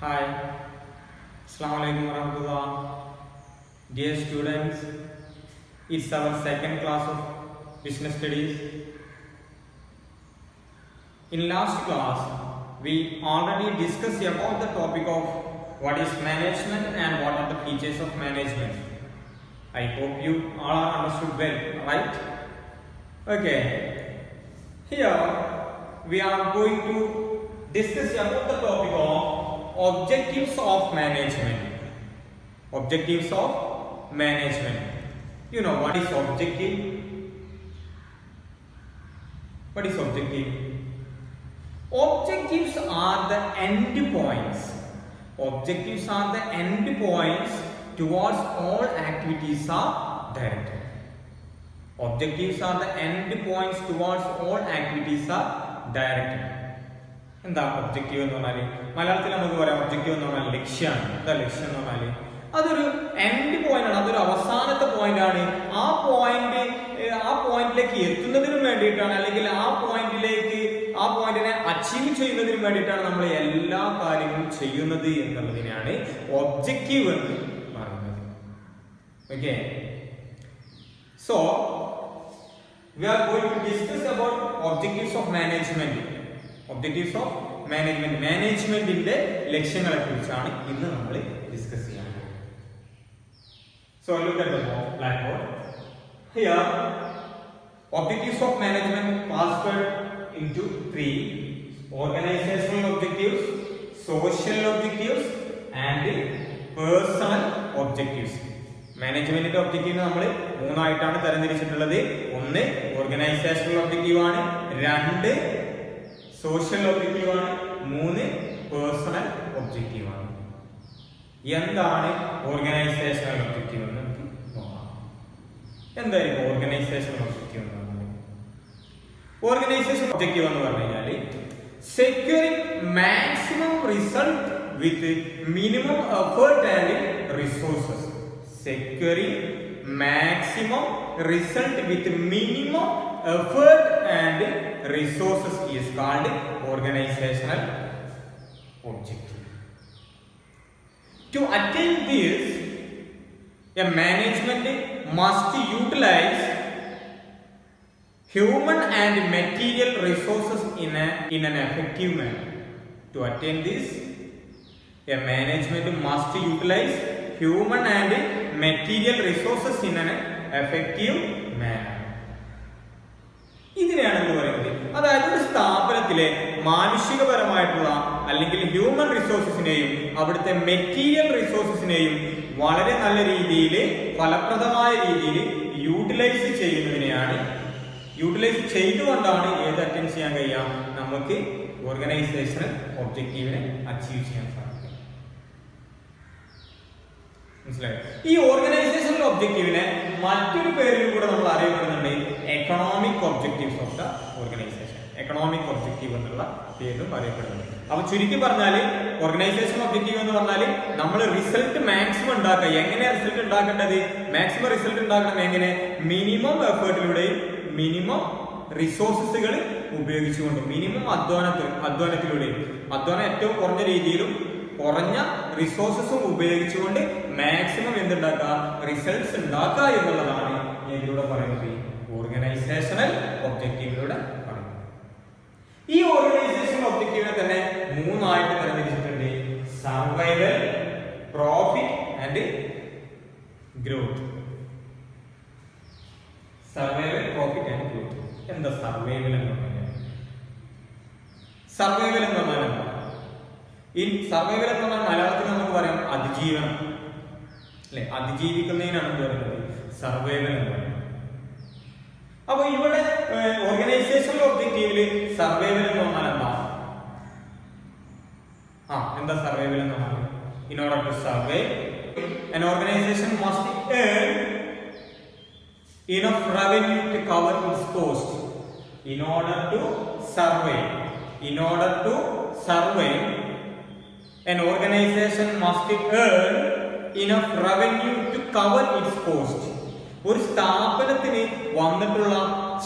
Hi, Assalamu alaikum warahmatullah. Dear students, it's our second class of business studies. In last class, we already discussed about the topic of what is management and what are the features of management. I hope you all are understood well, right? Okay. Here we are going to discuss about the topic of objectives of management. Objectives of management. You know what is objective? What is objective? Objectives are the end points. Objectives are the end points towards all activities are directed. Objectives are the end points towards all activities are directed. എന്താ objective എന്ന് പറഞ്ഞാല് മലയാളത്തിൽ നമുക്ക് പറയാം objective എന്ന് പറഞ്ഞാൽ ലക്ഷ്യമാണ്. എന്താ ലക്ഷ്യം എന്ന് പറഞ്ഞാല് അതൊരു എൻഡ് പോയിന്റ് ആണ്, അതൊരു അവസാനത്തെ പോയിന്റ് ആണ്. ആ പോയിന്റിലേക്ക് എത്തുന്നതിന് വേണ്ടിയിട്ടാണ്, അല്ലെങ്കിൽ ആ പോയിന്റിനെ അച്ചീവ് ചെയ്യുന്നതിന് വേണ്ടിയിട്ടാണ് നമ്മൾ എല്ലാ കാര്യങ്ങളും ചെയ്യുന്നത് എന്നുള്ളതിനാണ് ഒബ്ജക്റ്റീവ് എന്ന് പറയുന്നത്. Okay, so we are going to discuss about objectives of management. Objectives of management. മാനേജ്മെന്റിന്റെ ലക്ഷ്യങ്ങളെ കുറിച്ചാണ് ഇന്ന് നമ്മൾ ഡിസ്കസ് ചെയ്യാൻ പോകുന്നത്. So look at the blackboard. Here, objectives of management classified into three: organizational objectives, social objectives, and personal objectives. മാനേജ്മെന്റിന്റെ objective നമ്മൾ മൂന്നായിട്ടാണ് തരംതിരിച്ചിട്ടുള്ളത്. ഒന്ന് organisational objective ആണ്, രണ്ട് സോഷ്യൽ ഒബ്ജക്റ്റീവ് ആണ്, മൂന്ന് പേഴ്സണൽ ഒബ്ജക്റ്റീവ് ആണ്. എന്താണ് ഓർഗനൈസേഷണൽ ഒബ്ജക്റ്റീവ് എന്ന് നോക്കാം. എന്തായിരിക്കും ഓർഗനൈസേഷണൽ ഒബ്ജക്റ്റീവ് എന്ന് പറഞ്ഞാൽ? ഓർഗനൈസേഷൻ ഒബ്ജക്റ്റീവ് എന്ന് പറഞ്ഞു കഴിഞ്ഞാൽ securing maximum result with minimum effort and resources. Securing maximum result with minimum effort and resources is called organizational objective. To attain this, a management must utilize human and material resources in an effective manner. To attain this, a management must utilize human and material resources in an effective manner. ഇതിനെയാണ് എന്ന് പറയുന്നത്. അതായത് ഒരു സ്ഥാപനത്തിലെ മാനുഷികപരമായിട്ടുള്ള അല്ലെങ്കിൽ human റിസോഴ്സസിനെയും അവിടുത്തെ material റിസോഴ്സസിനെയും വളരെ നല്ല രീതിയിൽ ഫലപ്രദമായ രീതിയിൽ യൂട്ടിലൈസ് ചെയ്യുന്നതിനെയാണ്, യൂട്ടിലൈസ് ചെയ്തുകൊണ്ടാണ് ഏത് അറ്റൻഡ് ചെയ്യാൻ കഴിയാം, നമുക്ക് ഓർഗനൈസേഷണൽ ഒബ്ജക്റ്റീവിനെ അച്ചീവ് ചെയ്യാൻ സാധിക്കും. മനസ്സിലായോ? ഈ ഓർഗനൈസേഷണൽ ഒബ്ജക്റ്റീവിനെ മറ്റൊരു പേരിൽ കൂടെ നമ്മൾ അറിയപ്പെടുന്നുണ്ട്, economic objectives of the organisation. Economic objective എന്നുള്ള പേരിലും അറിയപ്പെടുന്നുണ്ട്. അപ്പൊ ചുരുക്കി പറഞ്ഞാൽ ഓർഗനൈസേഷൻ ഒബ്ജക്റ്റീവ് എന്ന് പറഞ്ഞാൽ നമ്മൾ റിസൾട്ട് മാക്സിമം ഉണ്ടാക്കുക. എങ്ങനെയാണ് റിസൾട്ട് ഉണ്ടാക്കേണ്ടത്? മാക്സിമം റിസൾട്ട് ഉണ്ടാക്കണം എങ്ങനെ? മിനിമം എഫേർട്ടിലൂടെയും മിനിമം റിസോഴ്സസുകൾ ഉപയോഗിച്ചുകൊണ്ടും മിനിമം അധ്വാനത്തിലൂടെയും, അധ്വാനം ഏറ്റവും കുറഞ്ഞ രീതിയിലും കുറഞ്ഞ റിസോഴ്സസും ഉപയോഗിച്ചുകൊണ്ട് മാക്സിമം എന്തുണ്ടാക്കുക, റിസൾട്ട്സ് ഉണ്ടാക്കുക എന്നുള്ളതാണ് ഇതിലൂടെ പറയുന്നത്, ഓർഗനൈസേഷണൽ ഒബ്ജക്റ്റീവിലൂടെ പറയുന്നത്. ഈ ഓർഗനൈസേഷണൽ ഒബ്ജക്റ്റീവിനെ തന്നെ മൂന്നായിട്ട് തരംതിരിച്ചിട്ടുണ്ട്: survival, profit and growth. Survival, profit and growth. എന്താ സർവൈവൽ എന്ന് പറഞ്ഞാൽ? സർവൈവൽ എന്ന് പറഞ്ഞാൽ എന്താ? ഈ സർവൈവൽ എന്ന് പറഞ്ഞാൽ മലയാളത്തിൽ നമുക്ക് പറയാം അതിജീവനം, അല്ലെ? അതിജീവിക്കുന്നതിനാണ് പറയുന്നത് സർവൈവൽ എന്ന് പറയുന്നത്. അപ്പൊ ഇവിടെ ഓർഗനൈസേഷണൽ ഒബ്ജക്റ്റീവില് സർവൈവൽ എന്ന് പറഞ്ഞാൽ എന്താ സർവൈവൽ എന്ന് പറഞ്ഞാൽ? In order to survive an organization must earn enough revenue to cover its cost. In order to survive, an organization must earn enough revenue to cover its cost. ഒരു സ്ഥാപനത്തിന് വന്നിട്ടുള്ള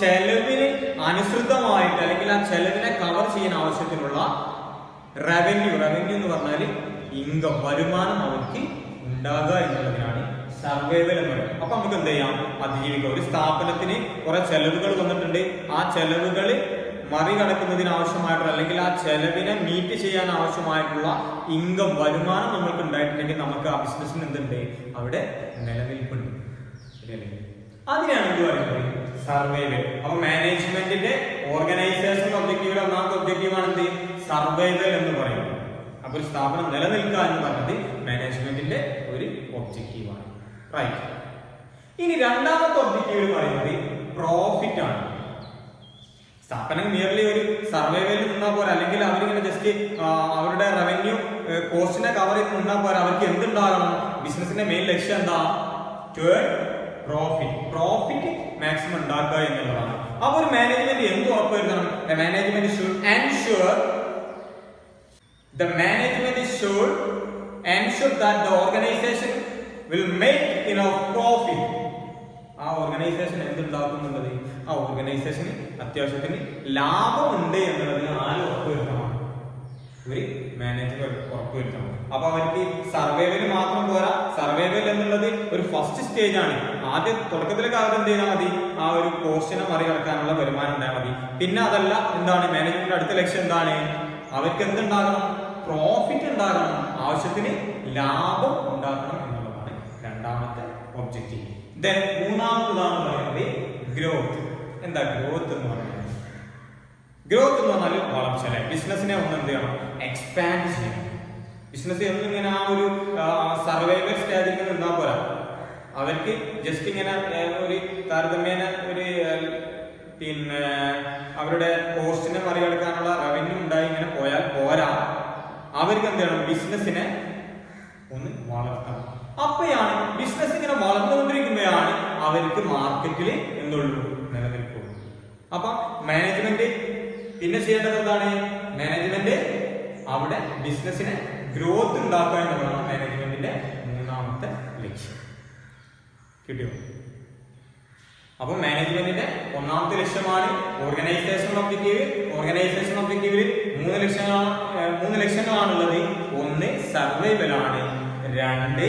ചെലവിന് അനുസൃതമായിട്ട് അല്ലെങ്കിൽ ആ ചെലവിനെ കവർ ചെയ്യാൻ ആവശ്യത്തിനുള്ള റവന്യൂ എന്ന് പറഞ്ഞാൽ ഇൻകം, വരുമാനം അവർക്ക് ഉണ്ടാകുക എന്നുള്ളതിനാണ് സർവൈവൽ എന്ന് പറയുന്നത്. അപ്പൊ നമുക്ക് എന്ത് ചെയ്യാം, അതിജീവിക്കാം. ഒരു സ്ഥാപനത്തിന് കുറെ ചെലവുകൾ വന്നിട്ടുണ്ട്, ആ ചെലവുകൾ മറികടക്കുന്നതിന് ആവശ്യമായിട്ടുള്ള അല്ലെങ്കിൽ ആ ചെലവിനെ മീറ്റ് ചെയ്യാൻ ആവശ്യമായിട്ടുള്ള ഇൻകം, വരുമാനം നമ്മൾക്ക് ഉണ്ടായിട്ടുണ്ടെങ്കിൽ നമുക്ക് ആ ബിസിനസ്സിന് എന്തുണ്ട്, അവിടെ നിലനിൽപ്പുണ്ട്. ശരിയല്ലേ? അതിനാണ് എന്ത് പറയുന്നത്, സർവൈവൽ. അപ്പൊ മാനേജ്മെന്റിന്റെ ഓർഗനൈസേഷൻ ഒബ്ജക്റ്റീവിലെ ഒന്നാമത്തെ ഒബ്ജക്റ്റീവാണ് എന്ത്, സർവൈവൽ എന്ന് പറയുന്നത്. അപ്പൊ ഒരു സ്ഥാപനം നിലനിൽക്കുക എന്ന് പറയുന്നത് മാനേജ്മെന്റിന്റെ ഒരു ഒബ്ജക്റ്റീവാണ്. റൈറ്റ്. ഇനി രണ്ടാമത്തെ ഒബ്ജക്റ്റീവ് പറയുന്നത് പ്രോഫിറ്റ് ആണ്. സ്ഥാപനം മിയർലി ഒരു സർവൈവലിൽ നിന്നാൽ പോലെ, അല്ലെങ്കിൽ അവരിങ്ങനെ ജസ്റ്റ് അവരുടെ റവന്യൂ കോസ്റ്റിനെ കവർ ചെയ്ത് നിന്നാൽ പോലെ, അവർക്ക് എന്തുണ്ടാകണം, ബിസിനസിന്റെ മെയിൻ ലക്ഷ്യം എന്താ, ടു പ്രോഫിറ്റ്, പ്രോഫിറ്റ് മാക്സിമം ഉണ്ടാക്കുക എന്നുള്ളതാണ്. അപ്പൊ ഒരു മാനേജ്മെന്റ് എന്ത് ഉറപ്പുവരുത്തണം, management should ensure that the organization will make enough profit. ആ ഓർഗനൈസേഷൻ എന്തുണ്ടാക്കുന്നുള്ളത്, ആ ഓർഗനൈസേഷന് അത്യാവശ്യത്തിന് ലാഭമുണ്ട് എന്നുള്ളതിന് ആര് ഉറപ്പുവരുത്തണം, ഒരു മാനേജർ ഉറപ്പുവരുത്തണം. അപ്പൊ അവർക്ക് സർവൈവൽ മാത്രം പോരാ, സർവൈവൽ എന്നുള്ളത് ഒരു ഫസ്റ്റ് സ്റ്റേജ് ആണ്. ആദ്യം തുടക്കത്തിലൊക്കെ അവർ എന്ത് ചെയ്താൽ മതി, ആ ഒരു കോസ്റ്റിനെ മറികടക്കാനുള്ള വരുമാനം ഉണ്ടായാൽ മതി. പിന്നെ അതല്ല, എന്താണ് മാനേജ്മെന്റിന്റെ അടുത്ത ലക്ഷ്യം എന്താണ്, അവർക്ക് എന്തുണ്ടാകണം, പ്രോഫിറ്റ് ഉണ്ടാകണം, ആവശ്യത്തിന് ലാഭം ഉണ്ടാക്കണം എന്നുള്ളതാണ് രണ്ടാമത്തെ ഒബ്ജക്റ്റീവ്. ദെൻ മൂന്നാമത്തതാണ് പറയുന്നത് ഗ്രോത്ത്. എന്താ ഗ്രോത്ത് എന്ന് പറയുന്നത്, ഗ്രോത്ത് എന്ന് പറഞ്ഞാൽ വളർച്ച. ബിസിനസിനെ ഒന്ന് എന്ത് ചെയ്യണം, എക്സ്പാൻഡ് ചെയ്യണം. ബിസിനസ് എന്നിങ്ങനെ ആ ഒരു സർവൈവൽ സ്റ്റേജിൽ നിന്നാ പോരാ, അവർക്ക് ജസ്റ്റ് ഇങ്ങനെ ഒരു താരതമ്യേന ഒരു പിന്നെ അവരുടെ കോസ്റ്റിനെ മറികടക്കാനുള്ള റവന്യൂ ഉണ്ടായി ഇങ്ങനെ പോയാൽ പോരാ, അവർക്ക് എന്ത് ചെയ്യണം, ബിസിനസിനെ ഒന്ന് വളർത്തണം. അപ്പോഴാണ് ബിസിനസ് ഇങ്ങനെ വളർന്നുകൊണ്ടിരിക്കുമ്പോഴാണ് അവർക്ക് മാർക്കറ്റിൽ എന്തുള്ളൂ, നിലനിൽക്കുള്ളൂ. അപ്പൊ മാനേജ്മെന്റ് പിന്നെ ചെയ്യേണ്ടത് എന്താണ്, മാനേജ്മെന്റ് അവിടെ ബിസിനസിനെ ഗ്രോത്ത് ഉണ്ടാക്കുക എന്നുള്ളതാണ് മാനേജ്മെന്റിന്റെ മൂന്നാമത്തെ ലക്ഷ്യം. കിട്ടിയോ? അപ്പൊ മാനേജ്മെന്റിന്റെ ഒന്നാമത്തെ ലക്ഷ്യമാണ് ഓർഗനൈസേഷണൽ ഒബ്ജക്റ്റീവ്. ഓർഗനൈസേഷൻ ഒബ്ജക്റ്റീവിൽ മൂന്ന് ലക്ഷ്യങ്ങളാണുള്ളത്. ഒന്ന് സർവൈവൽ ആണ്, രണ്ട്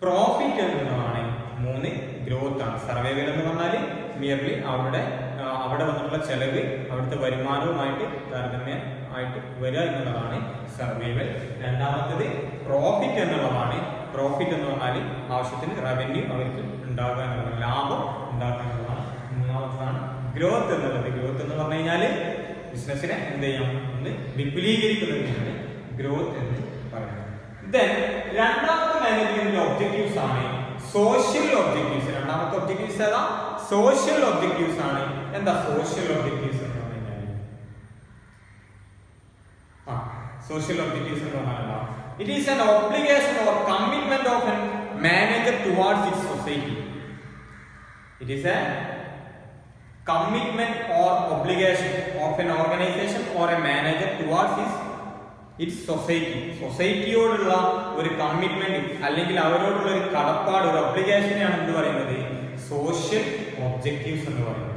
പ്രോഫിറ്റ് എന്നുള്ളതാണ്, മൂന്ന് ഗ്രോത്ത് ആണ്. സർവൈവൽ എന്ന് പറഞ്ഞാൽ മിയർലി അവിടെ വന്നിട്ടുള്ള ചെലവ് അവിടുത്തെ വരുമാനവുമായിട്ട് താരതമ്യം ആയിട്ട് വരിക എന്നുള്ളതാണ് സർവൈവൽ. രണ്ടാമത്തേത് പ്രോഫിറ്റ് എന്നുള്ളതാണ്. പ്രോഫിറ്റ് എന്ന് പറഞ്ഞാൽ ആവശ്യത്തിന് റവന്യൂ അവർക്ക് ഉണ്ടാകുക എന്നുള്ളതാണ്, ലാഭം ഉണ്ടാക്കുക എന്നുള്ളതാണ്. മൂന്നാമത്തേതാണ് ഗ്രോത്ത് എന്നുള്ളത്. ഗ്രോത്ത് എന്ന് പറഞ്ഞു കഴിഞ്ഞാൽ ബിസിനസിനെ എന്ത് ചെയ്യാം, ഒന്ന് വിപുലീകരിക്കുന്നതിനാണ് ഗ്രോത്ത് എന്ന് പറയുന്നത്. ദെൻ രണ്ടാമത്തെ മാനേജ്മെന്റിന്റെ ഒബ്ജക്റ്റീവ്സ് ആണ് സോഷ്യൽ ഒബ്ജക്റ്റീവ്സ്. രണ്ടാമത്തെ ഒബ്ജക്റ്റീവ്സ് ഏതാ, സോഷ്യൽ ഒബ്ജക്റ്റീവ്സ് ആണ്. എന്താ സോഷ്യൽ ഒബ്ജക്റ്റീവ്സ് എന്ന് പറഞ്ഞു കഴിഞ്ഞാൽ, സോഷ്യൽ ഒബ്ജക്റ്റീവ്സ് എന്ന് പറഞ്ഞാൽ it is an obligation or commitment of a manager towards its society. It is a commitment or obligation of an organization or a manager towards its society. സൊസൈറ്റിയോടുള്ള ഒരു commitment അല്ലെങ്കിൽ അവരോടുള്ള ഒരു കടപ്പാട്, ഒരു ഒബ്ലിഗേഷനെയാണ് എന്ത് പറയുന്നത്, സോഷ്യൽ ഒബ്ജക്റ്റീവ്സ് എന്ന് പറയുന്നത്.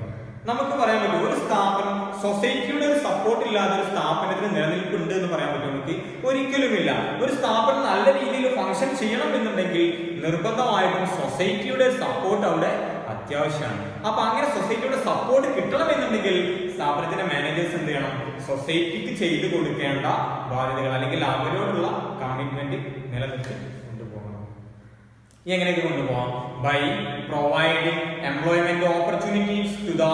നമുക്ക് പറയാൻ പറ്റും ഒരു സ്ഥാപനം സൊസൈറ്റിയുടെ ഒരു സപ്പോർട്ട് ഇല്ലാതെ ഒരു സ്ഥാപനത്തിന് നിലനിൽപ്പുണ്ട് എന്ന് പറയാൻ പറ്റും? നമുക്ക് ഒരിക്കലുമില്ല. ഒരു സ്ഥാപനം നല്ല രീതിയിൽ ഫംഗ്ഷൻ ചെയ്യണം എന്നുണ്ടെങ്കിൽ നിർബന്ധമായിട്ടും സൊസൈറ്റിയുടെ സപ്പോർട്ട് അവിടെ അത്യാവശ്യമാണ്. അപ്പൊ അങ്ങനെ സൊസൈറ്റിയുടെ സപ്പോർട്ട് കിട്ടണമെന്നുണ്ടെങ്കിൽ സ്ഥാപനത്തിന്റെ മാനേജേഴ്സ് എന്ത് ചെയ്യണം, സൊസൈറ്റിക്ക് ചെയ്തു കൊടുക്കേണ്ട ബാധ്യതകൾ അല്ലെങ്കിൽ അവരോടുള്ള കമ്മിറ്റ്മെന്റ് നിലനിർത്തി കൊണ്ടുപോകണം. എങ്ങനെയൊക്കെ കൊണ്ടുപോകാം? By providing employment opportunities to the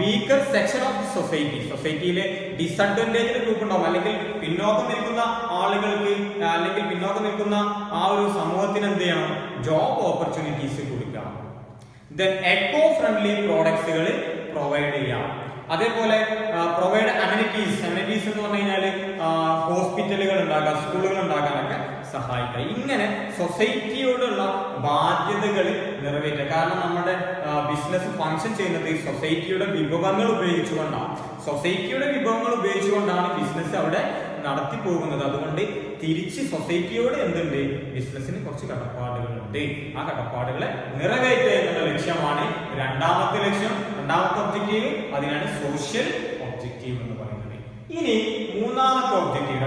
weaker section of the society. സൊസൈറ്റിയിലെ ഡിസഡ്വാൻറ്റേജ്ഡ് ഗ്രൂപ്പ് ഉണ്ടാവും, അല്ലെങ്കിൽ പിന്നോക്കം നിൽക്കുന്ന ആളുകൾക്ക് അല്ലെങ്കിൽ പിന്നോക്കം നിൽക്കുന്ന ആ ഒരു സമൂഹത്തിന് എന്ത് ചെയ്യണം, ജോബ് ഓപ്പർച്യൂണിറ്റീസ് കൊടുക്കാം. ദെൻ എക്കോ ഫ്രണ്ട്ലി പ്രോഡക്ട്സുകൾ പ്രൊവൈഡ് ചെയ്യാം. അതേപോലെ പ്രൊവൈഡ് അമ്യൂണിറ്റീസ് എന്ന് പറഞ്ഞു കഴിഞ്ഞാൽ ഹോസ്പിറ്റലുകൾ ഉണ്ടാക്കാം, സ്കൂളുകൾ ഉണ്ടാക്കാനൊക്കെ സഹായിക്കുക. ഇങ്ങനെ സൊസൈറ്റിയോടുള്ള ബാധ്യതകൾ നിറവേറ്റുക. കാരണം നമ്മുടെ ബിസിനസ് ഫംഗ്ഷൻ ചെയ്യുന്നത് സൊസൈറ്റിയുടെ വിഭവങ്ങൾ ഉപയോഗിച്ചുകൊണ്ടാണ്. ബിസിനസ് അവിടെ നടത്തി പോകുന്നത്. അതുകൊണ്ട് തിരിച്ച് സൊസൈറ്റിയോട് എന്തുണ്ട്, ബിസിനസിന് കുറച്ച് കടപ്പാടുകളുണ്ട്. ആ കടപ്പാടുകളെ നിറവേറ്റുക എന്നുള്ള ലക്ഷ്യമാണ് രണ്ടാമത്തെ ലക്ഷ്യം, രണ്ടാമത്തെ ഒബ്ജക്റ്റീവ്. അതിനാണ് സോഷ്യൽ ഒബ്ജക്റ്റീവ് എന്ന് പറയുന്നത്. ഇനി മൂന്നാമത്തെ ഒബ്ജക്റ്റീവ്,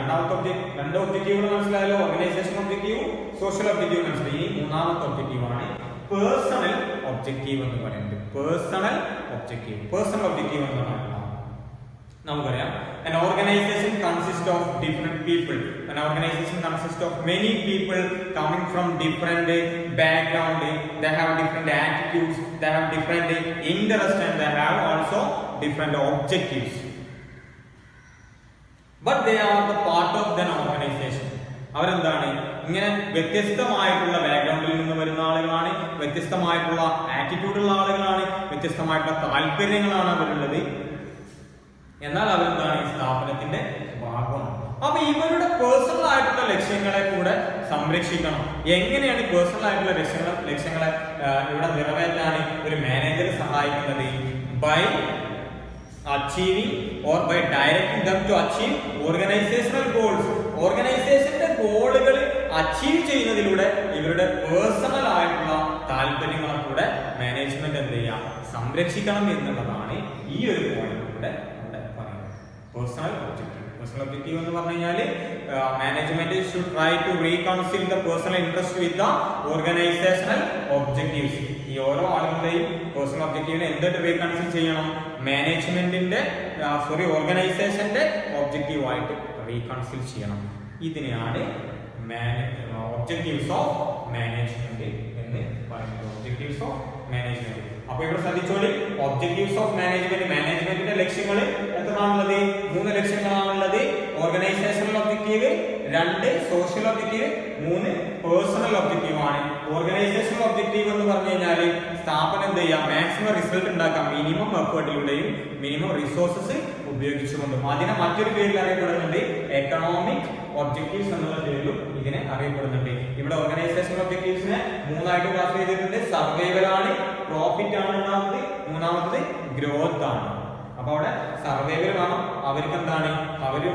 രണ്ട് ഒബ്ജക്റ്റീവുകൾ മനസ്സിലായല്ലോ, ഓർഗനൈസേഷൻ ഒബ്ജക്റ്റീവ്, സോഷ്യൽ ഒബ്ജക്റ്റീവ് മനസ്സിലായി. ഈ മൂന്നാമത്തെ ഒബ്ജക്റ്റീവ് ആണ് പേഴ്സണൽ ഒബ്ജക്റ്റീവ് എന്ന് പറയുന്നത്. പേഴ്സണൽ ഒബ്ജക്റ്റീവ് എന്ന് പറയുന്നത് നമുക്കറിയാം, an organization consists of different people. An organization consists of many people coming from different background. They have different attitudes, they have different interests, and they have also different objectives. But they are the part of an organization. അവരെന്താണ്, ഇങ്ങനെ വ്യത്യസ്തമായിട്ടുള്ള ബാക്ക്ഗ്രൗണ്ടിൽ നിന്ന് വരുന്ന ആളുകളാണ്, വ്യത്യസ്തമായിട്ടുള്ള ആറ്റിറ്റ്യൂഡുള്ള ആളുകളാണ്, വ്യത്യസ്തമായിട്ടുള്ള താല്പര്യങ്ങളാണ് അവരുള്ളത്. എന്നാൽ അവരെന്താണ്, ഈ സ്ഥാപനത്തിന്റെ ഭാഗമാണ്. അപ്പൊ ഇവരുടെ പേഴ്സണൽ ആയിട്ടുള്ള ലക്ഷ്യങ്ങളെ കൂടെ സംരക്ഷിക്കണം. എങ്ങനെയാണ് പേഴ്സണൽ ആയിട്ടുള്ള ലക്ഷ്യങ്ങളെ ഇവിടെ നിറവേറ്റാൻ ഒരു മാനേജർ സഹായിക്കുന്നത്? By achieving or by directing them to achieve organisational goals. ഓർഗനൈസേഷന്റെ ഗോളുകൾ അച്ചീവ് ചെയ്യുന്നതിലൂടെ ഇവരുടെ പേഴ്സണൽ ആയിട്ടുള്ള താല്പര്യങ്ങളെ കൂടെ മാനേജ്മെന്റ് എന്ത് ചെയ്യാം, സംരക്ഷിക്കണം എന്നുള്ളതാണ് ഈ ഒരു പോയിന്റിലൂടെ പേഴ്സണൽ ഒബ്ജക്റ്റീവ് എന്ന് പറഞ്ഞു കഴിഞ്ഞാൽ management should try to reconcile the personal interest with the organisational objectives. ഈ ഓരോ ആളുകളുടെയും പേഴ്സണൽ ഒബ്ജക്റ്റീവിനെ എന്തിട്ട് റീകൺസിൽ ചെയ്യണം? മാനേജ്മെന്റിന്റെ ഓർഗനൈസേഷന്റെ ഒബ്ജക്റ്റീവ് ആയിട്ട് റീകൺസിൽ ചെയ്യണം. ഇതിനെയാണ് ഒബ്ജക്റ്റീവ്സ് ഓഫ് മാനേജ്മെന്റ് എന്ന് പറയുന്നത്. Objectives of management. അപ്പൊ ഇവിടെ ശ്രദ്ധിച്ചോളി, ഒബ്ജക്റ്റീവ്സ് ഓഫ് മാനേജ്മെന്റിന്റെ ലക്ഷ്യങ്ങൾ എത്രയാണുള്ളത്? 3 ലക്ഷ്യങ്ങളാണുള്ളത്. Organisational objective, 2 social objective, 3 personal objective ആണ്. ഓർഗനൈസേഷണൽ ഒബ്ജക്റ്റീവ് എന്ന് പറഞ്ഞു കഴിഞ്ഞാൽ സ്ഥാപനം എന്ത് ചെയ്യാം, മാക്സിമം റിസൾട്ട് ഉണ്ടാക്കാം മിനിമം എഫേർട്ടിലൂടെയും മിനിമം റിസോഴ്സസ് ഉപയോഗിച്ചുകൊണ്ടും. അതിനെ മറ്റൊരു പേരിൽ അറിയപ്പെടുന്നുണ്ട് എക്കണോമിക് ഒബ്ജക്റ്റീവ്സ് എന്നുള്ള പേരിലും ഇതിനെ അറിയപ്പെടുന്നുണ്ട്. ഇവിടെ ഓർഗനൈസേഷണൽ ഒബ്ജക്റ്റീവ്സിനെ 3 ആയിട്ട് ക്ലാസ് ചെയ്തിട്ടുണ്ട്. സർവൈവൽ ആണ്, പ്രോഫിറ്റ് ആണ് രണ്ടാമത്, മൂന്നാമത്തത് ഗ്രോത്ത് ആണ്. അപ്പൊ അവിടെ സർവൈവൽ വേണം. അവർക്ക് എന്താണ്, അവർക്ക്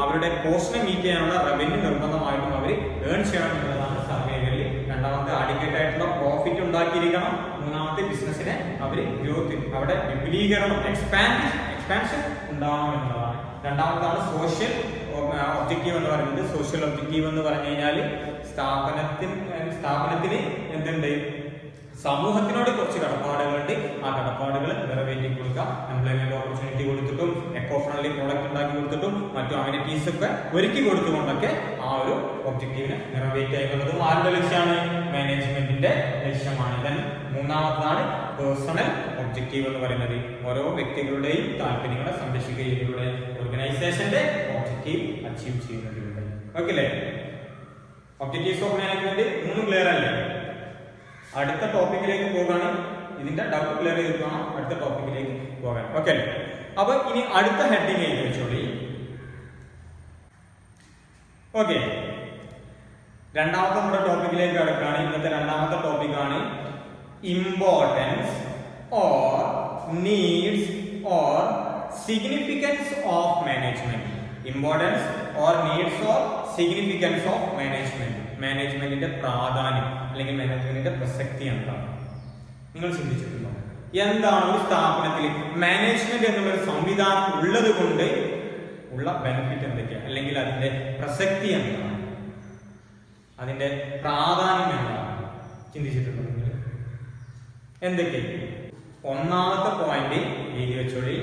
അവരുടെ കോസ്റ്റിനെ മീറ്റ് ചെയ്യാനുള്ള റവന്യൂ നിർബന്ധമായിട്ടും അവർ ഏൺ ചെയ്യണം എന്നുള്ളതാണ് സർവൈവലിൽ. രണ്ടാമത്തെ അഡിക്കേറ്റ് ആയിട്ടുള്ള പ്രോഫിറ്റ് ഉണ്ടാക്കിയിരിക്കണം. മൂന്നാമത്തെ ബിസിനസിനെ അവർ ഗ്രോത്ത്, അവിടെ വിപുലീകരണം, എക്സ്പാൻഷൻ ഉണ്ടാവണം എന്നുള്ളതാണ്. രണ്ടാമതാണ് സോഷ്യൽ ഒബ്ജക്റ്റീവ് എന്ന് പറയുന്നത്. സോഷ്യൽ ഒബ്ജക്റ്റീവ് എന്ന് പറഞ്ഞു കഴിഞ്ഞാൽ സ്ഥാപനത്തിന് എന്തുണ്ട്, സമൂഹത്തിനോട് കുറച്ച് കടപ്പാടുകളുണ്ട്. ആ കടപ്പാടുകൾ നിറവേറ്റി കൊടുക്കുക. എംപ്ലോയ്മെന്റ് ഓപ്പർച്യൂണിറ്റി കൊടുത്തിട്ടും എക്കോ ഫ്രണ്ട്ലി പ്രോഡക്റ്റ് ഉണ്ടാക്കി കൊടുത്തിട്ടും മറ്റു അമ്യൂണിറ്റീസ് ഒക്കെ ഒരുക്കി കൊടുത്തുകൊണ്ടൊക്കെ ആ ഒരു ഒബ്ജക്റ്റീവിനെ നിറവേറ്റുക എന്നുള്ളതും ആരുടെ ലക്ഷ്യമാണ്? മാനേജ്മെന്റിന്റെ ലക്ഷ്യമാണ്. ദെൻ മൂന്നാമതാണ് പേഴ്സണൽ ഒബ്ജക്റ്റീവ് എന്ന് പറയുന്നത്. ഓരോ വ്യക്തികളുടെയും താല്പര്യങ്ങളെ സംരക്ഷിക്കുന്നതിലൂടെ ഓർഗനൈസേഷന്റെ ഒബ്ജക്റ്റീവ് അച്ചീവ് ചെയ്യുന്നതിലൂടെ. ഓക്കെ അല്ലേ? ഒബ്ജക്റ്റീവ്സ് ഓഫ് മാനേജ്മെന്റ് 3 ക്ലിയർ അല്ലേ? അടുത്ത ടോപ്പിക്കിലേക്ക് പോകാണ്. ഇതിന്റെ ഡൗട്ട് ക്ലിയർ ചെയ്തിട്ടാണ് അടുത്ത ടോപ്പിക്കിലേക്ക് പോകാൻ. ഓക്കെ അല്ലേ? അപ്പൊ ഇനി അടുത്ത ഹെഡിങ് എഴുതി വെച്ചോളി. ഓക്കെ, രണ്ടാമത്തെ നമ്മുടെ ടോപ്പിക്കിലേക്ക് കടക്കുകയാണ്. ഇന്നത്തെ രണ്ടാമത്തെ ടോപ്പിക്കാണ് importance or needs or significance of management. Importance or needs or significance of management. മാനേജ്മെന്റിന്റെ പ്രാധാന്യം അല്ലെങ്കിൽ മാനേജ്മെന്റിന്റെ പ്രസക്തി എന്താണ് നിങ്ങൾ ചിന്തിച്ചിട്ടുണ്ടോ? എന്താണ് ഒരു സ്ഥാപനത്തിൽ മാനേജ്മെന്റ് എന്നുള്ള സംവിധാനം ഉള്ളത് കൊണ്ട് ഉള്ള ബെനിഫിറ്റ് എന്തൊക്കെയാണ്, അല്ലെങ്കിൽ അതിന്റെ പ്രസക്തി എന്താണ്, അതിന്റെ പ്രാധാന്യം എന്താണ്? ചിന്തിച്ചിട്ടുണ്ടോ നിങ്ങൾ? എന്തൊക്കെ? ഒന്നാമത്തെ പോയിന്റ് എഴുതി വെച്ചോളി.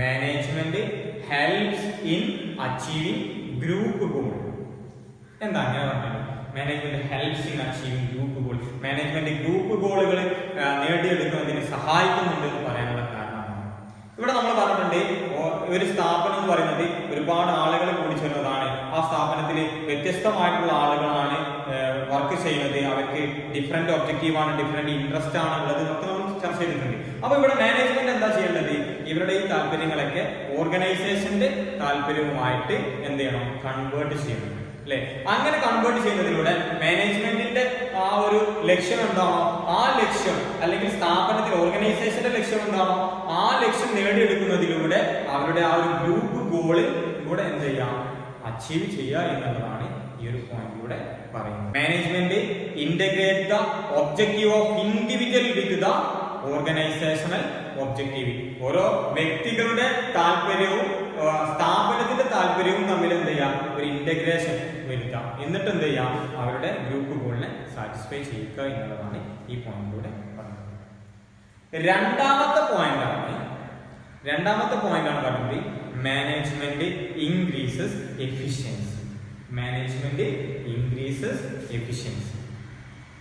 Management helps in achieving group goal. എന്താ അങ്ങനെ പറഞ്ഞത്? Management helps in achieving group goal. Management group ഗോളുകൾ നേടിയെടുക്കുന്നതിന് സഹായിക്കുന്നുണ്ട് എന്ന് പറയാനുള്ള കാരണമാണ്. ഇവിടെ നമ്മൾ പറഞ്ഞിട്ടുണ്ട്, ഒരു സ്ഥാപനം എന്ന് പറയുന്നത് ഒരുപാട് ആളുകൾ കൂടി ചേർന്നതാണ്. ആ സ്ഥാപനത്തിൽ വ്യത്യസ്തമായിട്ടുള്ള ആളുകളാണ് വർക്ക് ചെയ്യുന്നത്. അവർക്ക് ഡിഫറെന്റ് ഒബ്ജക്റ്റീവ് ആണ്, ഡിഫറെന്റ് ഇൻട്രസ്റ്റ് ആണ് ഉള്ളത് എന്നൊക്കെ നമ്മൾ ചർച്ച ചെയ്തിട്ടുണ്ട്. അപ്പൊ ഇവിടെ മാനേജ്മെന്റ് എന്താ ചെയ്യേണ്ടത്? ഇവരുടെ ഈ താല്പര്യങ്ങളൊക്കെ ഓർഗനൈസേഷന്റെ താല്പര്യവുമായിട്ട് എന്ത് ചെയ്യണം? കൺവേർട്ട് ചെയ്യണം അല്ലെ? അങ്ങനെ കൺവേർട്ട് ചെയ്യുന്നതിലൂടെ മാനേജ്മെന്റിന്റെ ആ ഒരു ലക്ഷ്യം എന്താണോ ആ ലക്ഷ്യം, അല്ലെങ്കിൽ സ്ഥാപനത്തിൽ ഓർഗനൈസേഷന്റെ ലക്ഷ്യം എന്താണോ ആ ലക്ഷ്യം നേടിയെടുക്കുന്നതിലൂടെ അവരുടെ ആ ഒരു ഗ്രൂപ്പ് ഗോള് ഇവിടെ എന്ത് ചെയ്യാം? അച്ചീവ് ചെയ്യുക എന്നുള്ളതാണ് ഈ ഒരു പോയിന്റിലൂടെ പറയുന്നത്. Management integrate the objective of individual with the organisational objective. ഓരോ വ്യക്തികളുടെ താല്പര്യവും സ്ഥാപനത്തിന്റെ താല്പര്യവും തമ്മിൽ എന്ത് ചെയ്യാം, ഒരു ഇന്റഗ്രേഷൻ വരുത്താം. എന്നിട്ട് എന്ത് ചെയ്യാം, അവരുടെ ഗ്രൂപ്പ് ഗോളിനെ സാറ്റിസ്ഫൈ ചെയ്യുക എന്നുള്ളതാണ് ഈ പോയിന്റിലൂടെ പറഞ്ഞത്. രണ്ടാമത്തെ പോയിന്റ് ആണ് പറയുന്നത് management increases efficiency. Management increases efficiency.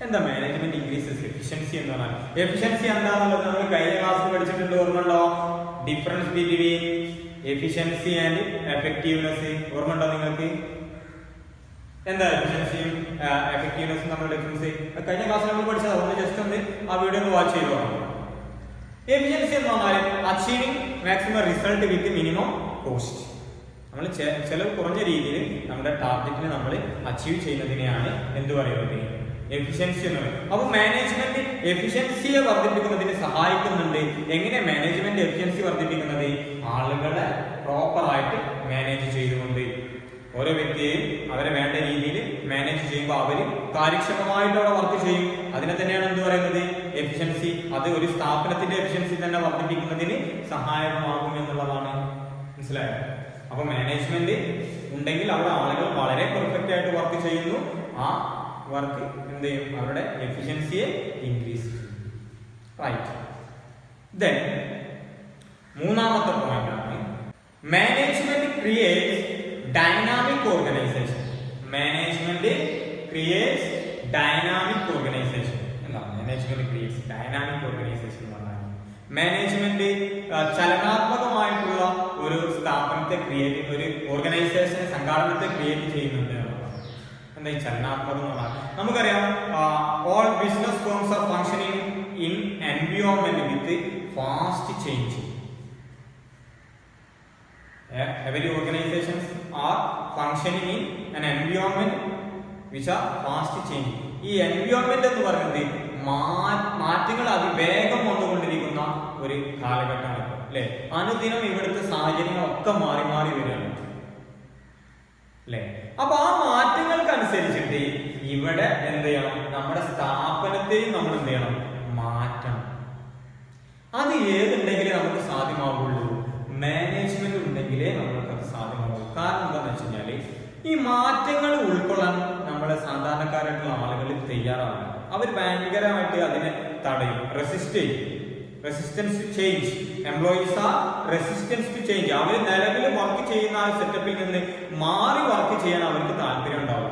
എന്താ മാനേജ്മെന്റ് ഇൻക്രീസസ് എഫിഷ്യൻസി എന്ന് പറഞ്ഞാൽ? എഫിഷ്യൻസി എന്താണെന്നുള്ളത് നമ്മൾ കഴിഞ്ഞ ക്ലാസ്സിൽ പഠിച്ചിട്ടുണ്ട്, ഓർമ്മയുണ്ടോ? Difference between efficiency and effectiveness. ഓർമ്മയുണ്ടോ നിങ്ങൾക്ക്? എന്താ എഫിഷ്യൻസിയും എഫക്റ്റീവ്നെസ്സും തമ്മിലുള്ള ഡിഫറൻസ് കഴിഞ്ഞ ക്ലാസ്സിൽ നമ്മൾ പഠിച്ചത്. അതുകൊണ്ട് ജസ്റ്റ് ഒന്ന് ആ വീഡിയോ ഒന്ന് വാച്ച് ചെയ്തു. എഫിഷ്യൻസി എന്ന് പറഞ്ഞാൽ achieving maximum result with minimum cost. നമ്മൾ ചെലവ് കുറഞ്ഞ രീതിയിൽ നമ്മുടെ ടാർഗറ്റിനെ നമ്മൾ അച്ചീവ് ചെയ്യുന്നതിനെയാണ് എന്ത് പറയുന്നത്, എഫിഷ്യൻസി എന്ന് പറയുന്നത്. അപ്പൊ മാനേജ്മെന്റ് എഫിഷ്യൻസിയെ വർദ്ധിപ്പിക്കുന്നതിന് സഹായിക്കുന്നുണ്ട്. എങ്ങനെ മാനേജ്മെന്റ് എഫിഷ്യൻസി വർദ്ധിപ്പിക്കുന്നത്? ആളുകളെ പ്രോപ്പർ ആയിട്ട് മാനേജ് ചെയ്തുകൊണ്ട്. ഓരോ വ്യക്തിയെയും അവരെ വേണ്ട രീതിയിൽ മാനേജ് ചെയ്യുമ്പോൾ അവർ കാര്യക്ഷമമായിട്ട് അവിടെ വർക്ക് ചെയ്യും. അതിനെ തന്നെയാണ് എന്ത് പറയുന്നത്, എഫിഷ്യൻസി. അത് ഒരു സ്ഥാപനത്തിന്റെ എഫിഷ്യൻസി തന്നെ വർദ്ധിപ്പിക്കുന്നതിന് സഹായകമാകും എന്നുള്ളതാണ്. മനസ്സിലായോ? അപ്പൊ മാനേജ്മെന്റ് ഉണ്ടെങ്കിൽ അവിടെ ആളുകൾ വളരെ പെർഫെക്റ്റ് ആയിട്ട് വർക്ക് ചെയ്യുന്നു. ആ വർക്ക് എന്ത് ചെയ്യും, അവരുടെ എഫിഷ്യൻസിയെ ഇൻക്രീസ് ചെയ്യും. റൈറ്റ്. ദെൻ മൂന്നാമത്തെ പോയിന്റ് ആണ് management creates dynamic organisation. Management creates dynamic organisation. എന്താ മാനേജ്മെന്റ് ക്രിയേറ്റ്സ് ഡൈനാമിക് ഓർഗനൈസേഷൻ എന്ന് പറഞ്ഞാൽ? മാനേജ്മെന്റ് ചലനാത്മകമായിട്ടുള്ള ഒരു സ്ഥാപനത്തെ ക്രിയേറ്റ്, ഒരു ഓർഗനൈസേഷനെ, സംഘടനത്തെ ക്രിയേറ്റ് ചെയ്യുന്നുണ്ട്. എന്താ ഈ ചലനാത്മകം എന്ന് പറഞ്ഞാൽ? നമുക്കറിയാം, all business firms R functioning in environment with fast change. Every organizations are functioning in an environment which are fast changing. ഈ എൻവയോൺമെന്റ് എന്ന് പറയുന്നത് മാറ്റങ്ങൾ അതിവേഗം വന്നുകൊണ്ടിരിക്കുന്ന ഒരു കാലഘട്ടമാണ് അല്ലെ. അനുദിനം ഇവിടുത്തെ സാഹചര്യങ്ങളൊക്കെ മാറി മാറി വരികയാണ് അല്ലെ. അപ്പൊ ആ മാറ്റങ്ങൾക്കനുസരിച്ചിട്ട് ഇവിടെ എന്ത് ചെയ്യണം, നമ്മുടെ സ്ഥാപനത്തെയും നമ്മൾ എന്ത് ചെയ്യണം, മാറ്റണം. അത് ഏതുണ്ടെങ്കിലേ നമുക്ക് സാധ്യമാവുള്ളൂ, മാനേജ്മെന്റ് ഉണ്ടെങ്കിലേ നമ്മൾക്ക് അത് സാധ്യമാകും. കാരണം എന്താണെന്ന് വെച്ച് കഴിഞ്ഞാല് ഈ മാറ്റങ്ങൾ ഉൾക്കൊള്ളാൻ നമ്മുടെ സാധാരണക്കാരായിട്ടുള്ള ആളുകൾ തയ്യാറാവില്ല. അവർ ഭയങ്കരമായിട്ട് അതിനെ തടയും, റെസിസ്റ്റ് ചെയ്യും. Resistance to change. Employees are resistance to change. അവർ നിലവിൽ വർക്ക് ചെയ്യുന്ന ആ സെറ്റപ്പിൽ നിന്ന് മാറി വർക്ക് ചെയ്യാൻ അവർക്ക് താല്പര്യം ഉണ്ടാവും.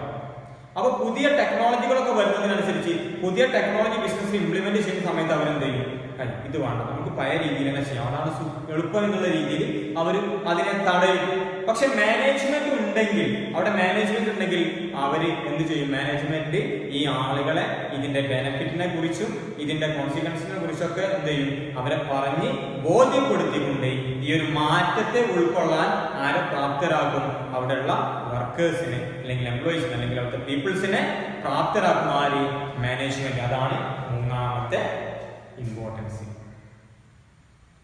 അപ്പൊ പുതിയ ടെക്നോളജികളൊക്കെ വരുന്നതിനനുസരിച്ച് പുതിയ ടെക്നോളജി ബിസിനസ് ഇംപ്ലിമെന്റ് ചെയ്യുന്ന സമയത്ത് അവരെന്ത് ചെയ്യും, ഇത് വേണ്ട, നമുക്ക് പഴയ രീതിയിൽ തന്നെ ചെയ്യാം, അതാണ് എളുപ്പം എന്നുള്ള രീതിയിൽ അവർ അതിനെ തടയും. പക്ഷെ മാനേജ്മെന്റ് ഉണ്ടെങ്കിൽ, അവിടെ മാനേജ്മെന്റ് ഉണ്ടെങ്കിൽ അവര് എന്ത് ചെയ്യും, മാനേജ്മെന്റ് ഈ ആളുകളെ ഇതിന്റെ ബെനിഫിറ്റിനെ കുറിച്ചും ഇതിന്റെ കോൺസിക്വൻസിനെ കുറിച്ചൊക്കെ എന്ത് ചെയ്യും, അവരെ പറഞ്ഞ് ബോധ്യപ്പെടുത്തിക്കൊണ്ട് ഈ ഒരു മാറ്റത്തെ ഉൾക്കൊള്ളാൻ ആരെ പ്രാപ്തരാകും, അവിടെയുള്ള വർക്കേഴ്സിനെ അല്ലെങ്കിൽ എംപ്ലോയീസിനെ അല്ലെങ്കിൽ അവിടുത്തെ പീപ്പിൾസിനെ പ്രാപ്തരാക്കും ആര്, മാനേജ്മെന്റ്. അതാണ് മൂന്നാമത്തെ ഇമ്പോർട്ടൻസ്.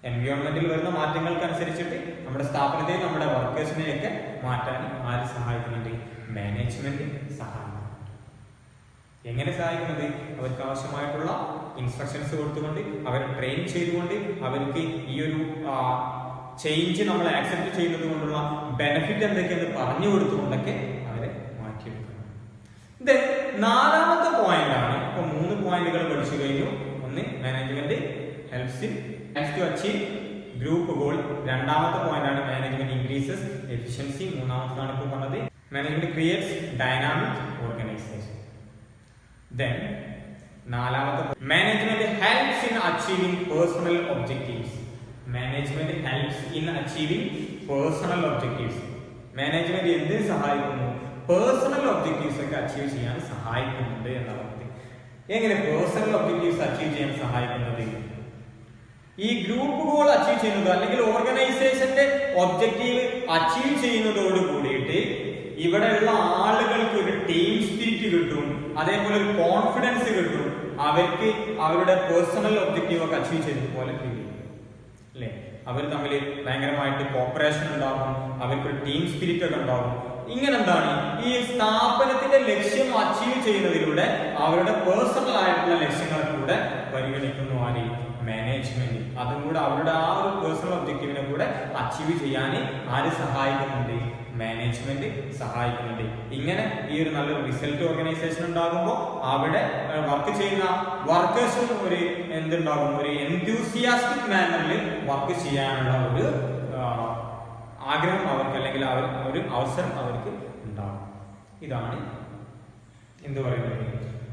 എൻവയോൺമെന്റിൽ വരുന്ന മാറ്റങ്ങൾക്കനുസരിച്ചിട്ട് നമ്മുടെ സ്ഥാപനത്തെയും നമ്മുടെ വർക്കേഴ്സിനെയൊക്കെ മാറ്റാൻ ആര് സഹായിക്കുന്നുണ്ട്, മാനേജ്മെന്റ് സഹായിക്കുന്നു. എങ്ങനെ സഹായിക്കുന്നത്, അവർക്ക് ആവശ്യമായിട്ടുള്ള ഇൻസ്ട്രക്ഷൻസ് കൊടുത്തുകൊണ്ട്, അവരെ ട്രെയിൻ ചെയ്തുകൊണ്ട്, അവർക്ക് ഈ ഒരു ചേഞ്ച് നമ്മൾ ആക്സെപ്റ്റ് ചെയ്യുന്നത് കൊണ്ടുള്ള ബെനിഫിറ്റ് എന്തൊക്കെയെന്ന് പറഞ്ഞു കൊടുത്തുകൊണ്ടൊക്കെ അവരെ മാറ്റിയെടുക്കണം. ഇത് നാലാമത്തെ പോയിന്റ് ആണ്. ഇപ്പൊ 3 പോയിന്റുകൾ പഠിച്ചു കഴിഞ്ഞു. ഒന്ന്, management helps to achieve group goal. രണ്ടാമത്തെ പോയിന്റ് ആണ് മാനേജ്മെന്റ് ഇൻക്രീസസ് എഫിഷ്യൻസി. മൂന്നാമത്താണ് ഇപ്പോൾ പറഞ്ഞത് management creates dynamic organisation. Then നാലാമത്തെ, management helps in achieving personal objectives. Management helps in achieving personal objectives. Management എന്തിന് സഹായിക്കുന്നു, പേഴ്സണൽ ഒബ്ജക്റ്റീവ്സ് ഒക്കെ അച്ചീവ് ചെയ്യാൻ സഹായിക്കുന്നുണ്ട് എന്നാണ്. എങ്ങനെ പേഴ്സണൽ ഒബ്ജക്റ്റീവ്സ് അച്ചീവ് ചെയ്യാൻ സഹായിക്കുന്നത്, ഈ ഗ്രൂപ്പ് ഗോൾ അച്ചീവ് ചെയ്യുന്നത് അല്ലെങ്കിൽ ഓർഗനൈസേഷന്റെ ഒബ്ജക്റ്റീവ് അച്ചീവ് ചെയ്യുന്നതോട് കൂടിയിട്ട് ഇവിടെയുള്ള ആളുകൾക്ക് ഒരു ടീം സ്പിരിറ്റ് കിട്ടും, അതേപോലെ ഒരു കോൺഫിഡൻസ് കിട്ടും, അവർക്ക് അവരുടെ പേഴ്സണൽ ഒബ്ജക്റ്റീവ് ഒക്കെ അച്ചീവ് ചെയ്തതുപോലെ ഫീൽ ചെയ്യും അല്ലെ. അവർ തമ്മിൽ ഭയങ്കരമായിട്ട് കോപ്പറേഷൻ ഉണ്ടാകും, അവർക്ക് ടീം സ്പിരിറ്റ് ഒക്കെ ഉണ്ടാകും. ഇങ്ങനെ എന്താണ്, ഈ സ്ഥാപനത്തിന്റെ ലക്ഷ്യം അച്ചീവ് ചെയ്യുന്നതിലൂടെ അവരുടെ പേഴ്സണൽ ആയിട്ടുള്ള ലക്ഷ്യങ്ങളെ കൂടെ പരിഗണിക്കുന്നു ആര്, മാനേജ്മെന്റ്. അതും കൂടെ അവരുടെ ആ ഒരു പേഴ്സണൽ ഒബ്ജക്റ്റീവിനെ കൂടെ അച്ചീവ് ചെയ്യാൻ ആര് സഹായിക്കുന്നുണ്ട്? മാനേജ്മെന്റ് സഹായിക്കുന്നുണ്ട്. ഇങ്ങനെ ഈ ഒരു നല്ലൊരു റിസൾട്ട് ഓർഗനൈസേഷൻ ഉണ്ടാകുമ്പോൾ അവിടെ വർക്ക് ചെയ്യുന്ന വർക്കേഴ്സിന് ഒരു എന്തുണ്ടാകും? ഒരു എൻതൂസിയാസ്റ്റിക് മാനറിൽ വർക്ക് ചെയ്യാനുള്ള ഒരു ആഗ്രഹം അവർക്ക്, അല്ലെങ്കിൽ ഒരു അവസരം അവർക്ക് ഉണ്ടാകും. ഇതാണ് എന്ത് പറയുന്നത്?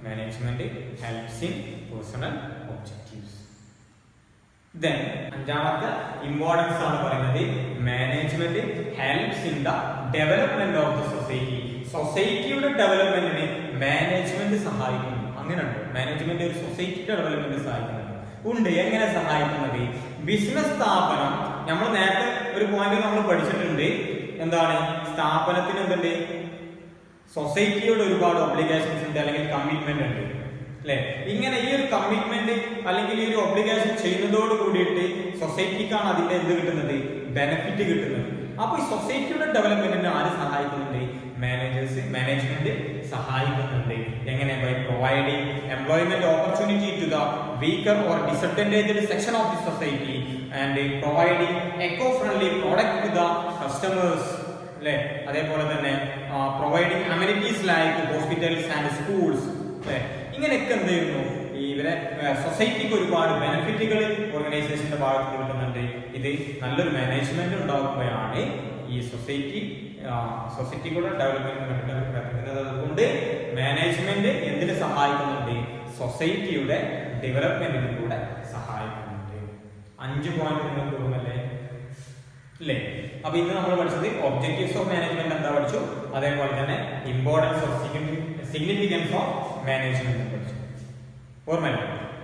Management helps in personal objectives. Then അഞ്ചാമത്തെ ഇമ്പോർട്ടൻസ് ആണ് പറയുന്നത് management helps in the development of the society. സൊസൈറ്റിയുടെ ഡെവലപ്മെന്റിന് മാനേജ്മെന്റ് സഹായിക്കുന്നു. അങ്ങനെയുണ്ട്. മാനേജ്മെന്റ് ഒരു സൊസൈറ്റിയുടെ ഡെവലപ്മെന്റ് സഹായിക്കുന്നുണ്ട്. ഉണ്ട്. എങ്ങനെ സഹായിക്കുന്നത്? ബിസിനസ് സ്ഥാപനം, നമ്മൾ നേരത്തെ ഒരു പോയിന്റ് നമ്മൾ പഠിച്ചിട്ടുണ്ട്. എന്താണ്? സ്ഥാപനത്തിന് എന്തുണ്ട്? സൊസൈറ്റിയോട് ഒരുപാട് ഒബ്ലിഗേഷൻസ് ഉണ്ട്, അല്ലെങ്കിൽ കമ്മിറ്റ്മെന്റ് ഉണ്ട്, അല്ലെ? ഇങ്ങനെ ഈ ഒരു കമ്മിറ്റ്മെന്റ് അല്ലെങ്കിൽ ഈ ഒരു ഒബ്ലിഗേഷൻ ചെയ്യുന്നതോട് കൂടിയിട്ട് സൊസൈറ്റിക്കാണ് അതിന്റെ എന്ത് കിട്ടുന്നത്? ബെനിഫിറ്റ് കിട്ടുന്നത്. അപ്പൊ ഈ സൊസൈറ്റിയുടെ ഡെവലപ്മെന്റിന് ആര് സഹായിക്കുന്നുണ്ട്? മാനേജ്മെന്റ് സഹായിക്കുന്നുണ്ട്. എങ്ങനെ? By providing employment opportunity to the weaker or disadvantaged section of the society and providing eco-friendly product to the customers. അല്ലെ? അതേപോലെ തന്നെ providing amenities like hospitals and schools. അല്ലെ? ഇങ്ങനെയൊക്കെ എന്ത് ചെയ്യുന്നു? ഇവരെ സൊസൈറ്റിക്ക് ഒരുപാട് ബെനിഫിറ്റുകൾ ഓർഗനൈസേഷന്റെ ഭാഗത്ത് കിട്ടുന്നുണ്ട്. ഇത് നല്ലൊരു മാനേജ്മെന്റ് ഉണ്ടാകുമ്പോഴാണ് ഈ സൊസൈറ്റിയുടെ ഡെവലപ്മെന്റ് പ്രവർത്തിക്കുന്നത്. അതുകൊണ്ട് മാനേജ്മെന്റ് എന്തിന് സഹായിക്കുന്നുണ്ട്? സൊസൈറ്റിയുടെ ഡെവലപ്മെന്റിനും കൂടെ സഹായിക്കുന്നുണ്ട്. 5 പോയിന്റ് നിങ്ങൾക്ക് ഓർമ്മല്ലേ? അല്ലേ? അപ്പൊ ഇന്ന് നമ്മൾ പഠിച്ചത് ഒബ്ജക്റ്റീവ്സ് ഓഫ് മാനേജ്മെന്റ് എന്താ പഠിച്ചു. അതേപോലെ തന്നെ importance of significance of management പഠിച്ചു. ഓർമ്മല്ലേ?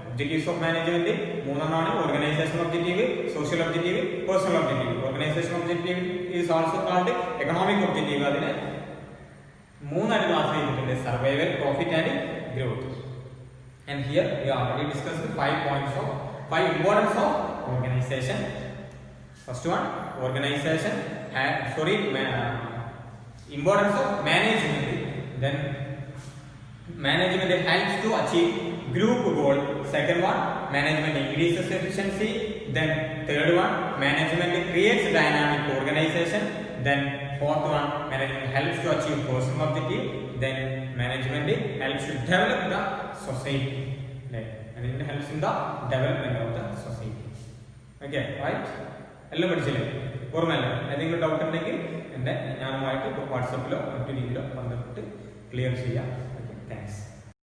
Objectives of management 3 organisation objective, social objective, personal objective. Organisation objective is also called economic objective. അതിന് 3 ക്ലാസ് ചെയ്തിട്ടുണ്ട്: survival, profit and growth. And here we already discussed 5 importance of organization. First one, organization importance of management. Then management helps to achieve group goal. Second one, management increases efficiency. Then third one, management creates dynamic organization. Then fourth one, management helps to achieve personal objective. Then management helps to develop the society. Management helps in the development of the society. Okay, right? എല്ലാം പഠിച്ചില്ലേ? ഓർമ്മയല്ലേ? ഏതെങ്കിലും doubt ഉണ്ടെങ്കിൽ ഞാനുമായിട്ട് വാട്സാപ്പിലോ മറ്റു രീതിയിലോ ബന്ധപ്പെട്ട് clear ചെയ്യാം. Okay, thanks.